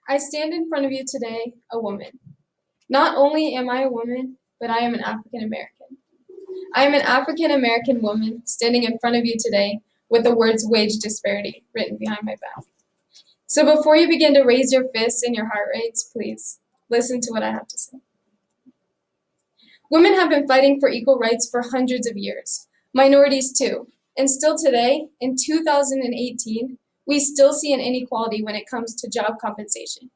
I stand in front of you today, a woman. Not only am I a woman, but I am an African American. I am an African American woman standing in front of you today with the words wage disparity written behind my back. So before you begin to raise your fists and your heart rates, please listen to what I have to say. Women have been fighting for equal rights for hundreds of years, minorities too, and still today, in 2018, we still see an inequality when it comes to job compensation.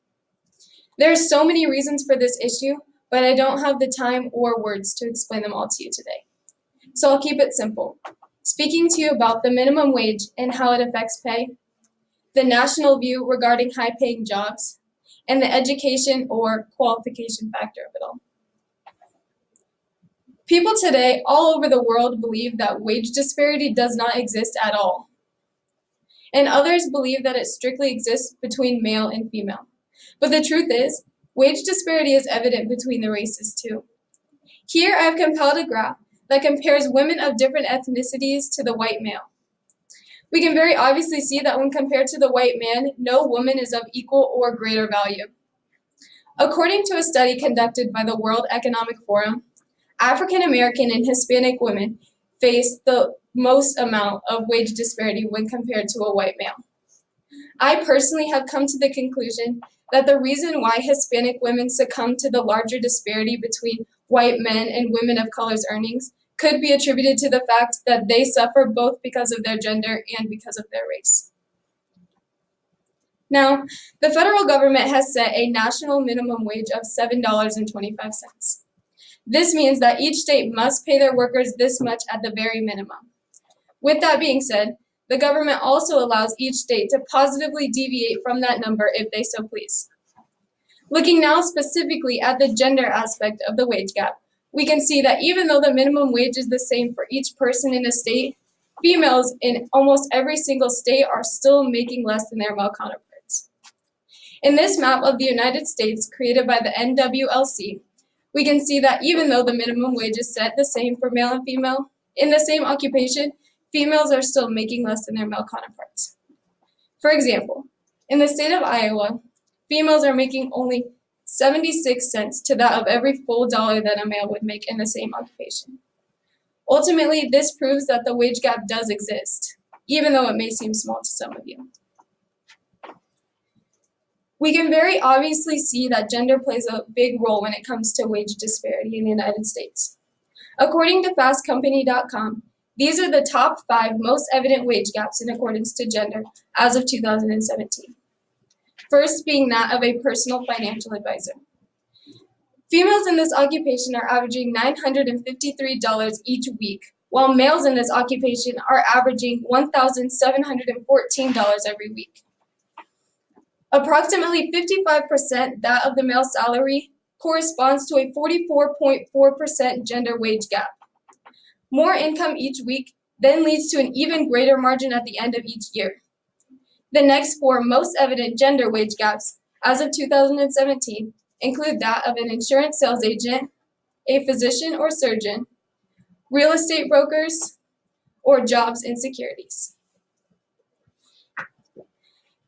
There are so many reasons for this issue, but I don't have the time or words to explain them all to you today. So I'll keep it simple, speaking to you about the minimum wage and how it affects pay, the national view regarding high-paying jobs, and the education or qualification factor of it all. People today all over the world believe that wage disparity does not exist at all, and others believe that it strictly exists between male and female. But the truth is, wage disparity is evident between the races too. Here I have compiled a graph that compares women of different ethnicities to the white male. We can very obviously see that when compared to the white man, no woman is of equal or greater value. According to a study conducted by the World Economic Forum, African American and Hispanic women face the most amount of wage disparity when compared to a white male. I personally have come to the conclusion that the reason why Hispanic women succumb to the larger disparity between white men and women of color's earnings could be attributed to the fact that they suffer both because of their gender and because of their race. Now, the federal government has set a national minimum wage of $7.25. This means that each state must pay their workers this much at the very minimum. With that being said, the government also allows each state to positively deviate from that number if they so please. Looking now specifically at the gender aspect of the wage gap, we can see that even though the minimum wage is the same for each person in a state, females in almost every single state are still making less than their male counterparts. In this map of the United States created by the NWLC, we can see that even though the minimum wage is set the same for male and female, in the same occupation, females are still making less than their male counterparts. For example, in the state of Iowa, females are making only 76 cents to that of every full dollar that a male would make in the same occupation. Ultimately, this proves that the wage gap does exist, even though it may seem small to some of you. We can very obviously see that gender plays a big role when it comes to wage disparity in the United States. According to fastcompany.com, these are the top 5 most evident wage gaps in accordance to gender as of 2017. First being that of a personal financial advisor. Females in this occupation are averaging $953 each week, while males in this occupation are averaging $1,714 every week. Approximately 55% that of the male salary corresponds to a 44.4% gender wage gap. More income each week then leads to an even greater margin at the end of each year. The next 4 most evident gender wage gaps as of 2017 include that of an insurance sales agent, a physician or surgeon, real estate brokers, or jobs insecurities.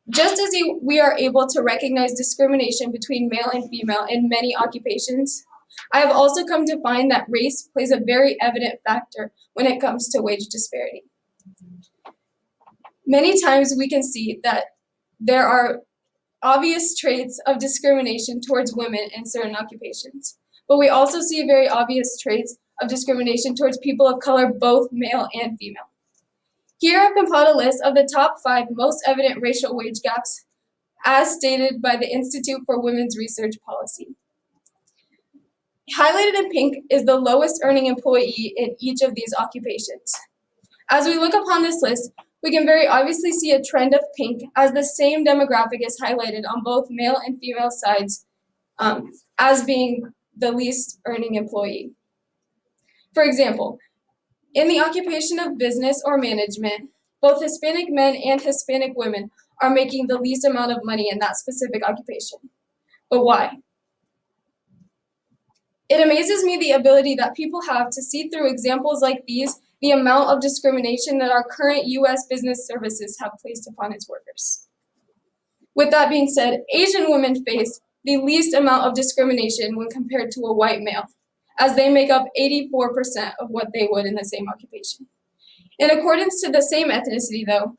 Just as we are able to recognize discrimination between male and female in many occupations, I have also come to find that race plays a very evident factor when it comes to wage disparity. Many times we can see that there are obvious traits of discrimination towards women in certain occupations, but we also see very obvious traits of discrimination towards people of color, both male and female. Here I've compiled a list of the top 5 most evident racial wage gaps as stated by the Institute for Women's Research Policy. Highlighted in pink is the lowest earning employee in each of these occupations. As we look upon this list, we can very obviously see a trend of pink as the same demographic is highlighted on both male and female sides as being the least earning employee. For example, in the occupation of business or management, both Hispanic men and Hispanic women are making the least amount of money in that specific occupation. But why? It amazes me the ability that people have to see through examples like these the amount of discrimination that our current U.S. business services have placed upon its workers. With that being said, Asian women face the least amount of discrimination when compared to a white male, as they make up 84% of what they would in the same occupation. In accordance to the same ethnicity, though,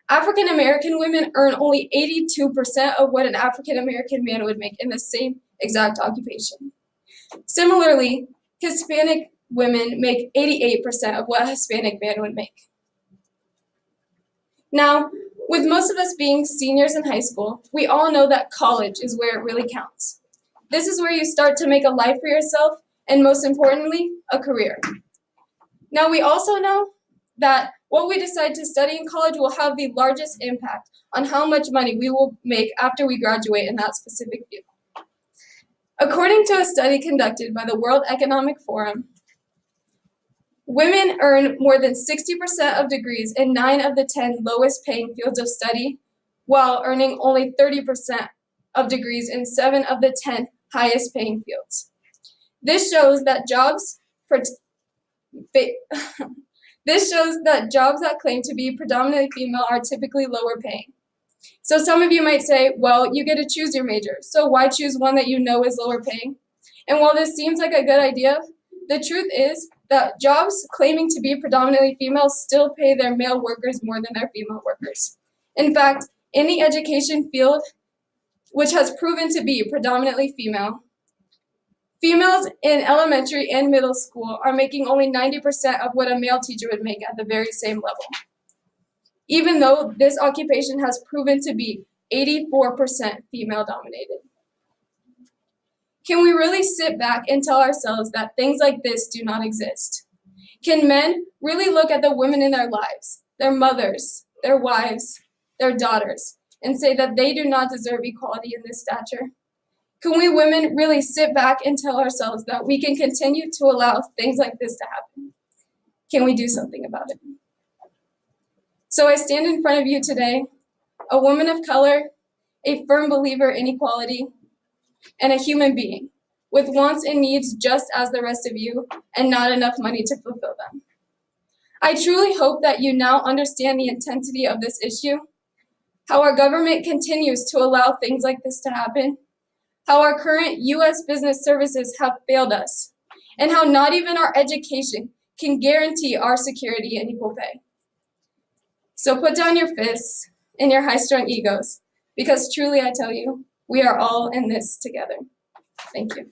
African American women earn only 82% of what an African American man would make in the same exact occupation. Similarly, Hispanic women make 88% of what a Hispanic man would make. Now, with most of us being seniors in high school, we all know that college is where it really counts. This is where you start to make a life for yourself, and most importantly, a career. Now, we also know that what we decide to study in college will have the largest impact on how much money we will make after we graduate in that specific field. According to a study conducted by the World Economic Forum, women earn more than 60% of degrees in 9 of the 10 lowest paying fields of study, while earning only 30% of degrees in 7 of the 10 highest paying fields. This shows that jobs that claim to be predominantly female are typically lower paying. So some of you might say, well, you get to choose your major, so why choose one that you know is lower paying? And while this seems like a good idea, the truth is that jobs claiming to be predominantly female still pay their male workers more than their female workers. In fact, in the education field, which has proven to be predominantly female, females in elementary and middle school are making only 90% of what a male teacher would make at the very same level, even though this occupation has proven to be 84% female dominated. Can we really sit back and tell ourselves that things like this do not exist? Can men really look at the women in their lives, their mothers, their wives, their daughters, and say that they do not deserve equality in this stature? Can we women really sit back and tell ourselves that we can continue to allow things like this to happen? Can we do something about it? So I stand in front of you today, a woman of color, a firm believer in equality, and a human being with wants and needs just as the rest of you and not enough money to fulfill them. I truly hope that you now understand the intensity of this issue, how our government continues to allow things like this to happen, how our current U.S. business services have failed us, and how not even our education can guarantee our security and equal pay. So put down your fists and your high-strung egos, because truly I tell you, we are all in this together. Thank you.